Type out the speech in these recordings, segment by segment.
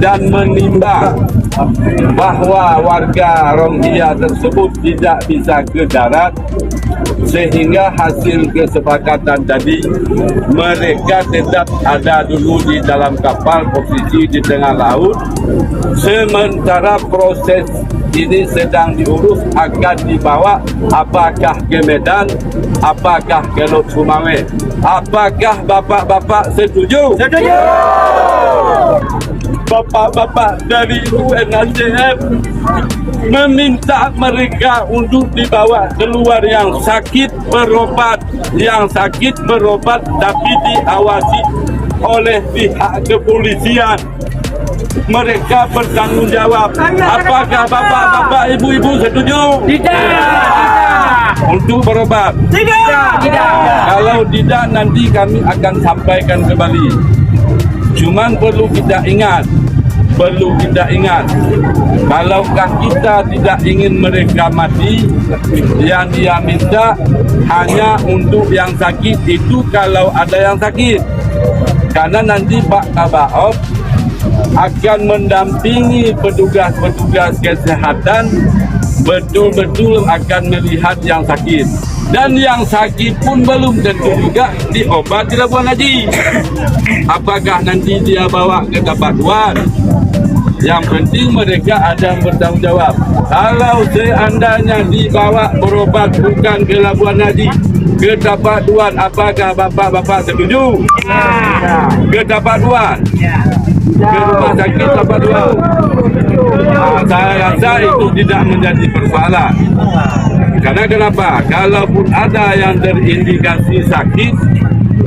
dan menimbang bahwa warga Rohingya tersebut tidak bisa ke darat, sehingga hasil kesepakatan tadi mereka tetap ada dulu di dalam kapal, posisi di tengah laut, sementara proses ini sedang diurus akan dibawa apakah ke Medan, apakah ke Lok Sumawe. Apakah bapak-bapak setuju? Setuju. Bapak-bapak dari UNHCR meminta mereka untuk dibawa keluar, yang sakit berobat, tapi diawasi oleh pihak kepolisian. Mereka bertanggung jawab. Apakah bapak-bapak, ibu-ibu setuju? Tidak. Untuk berobat? Tidak. Kalau tidak, nanti kami akan sampaikan kembali. Cuman perlu kita ingat, kalaukah kita tidak ingin mereka mati, yang dia minta hanya untuk yang sakit itu, kalau ada yang sakit. Karena nanti Pak Kabaop akan mendampingi petugas-petugas kesehatan, betul-betul akan melihat yang sakit. Dan yang sakit pun belum tentu juga diobat di Labuan Haji. Apakah nanti dia bawa ke tempat luar? Yang penting mereka ada yang bertanggung jawab. Kalau seandainya dibawa berobat bukan ke Labuan Haji, ke tempat luar, apakah bapak-bapak setuju? Ya. Ke tempat luar? Ke rumah sakit tempat luar? Saya rasa itu tidak menjadi persoalan. Karena kenapa? Kalaupun ada yang terindikasi sakit,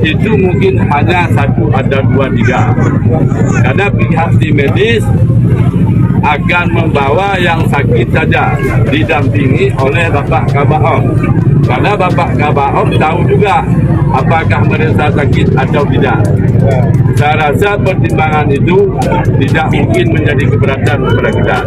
itu mungkin hanya 1 atau 2, 3. Karena pihak tim medis akan membawa yang sakit saja, didampingi oleh Bapak Kabaop. Karena Bapak Kabaop tahu juga apakah mereka sakit atau tidak. Saya rasa pertimbangan itu tidak mungkin menjadi keberatan kepada kita.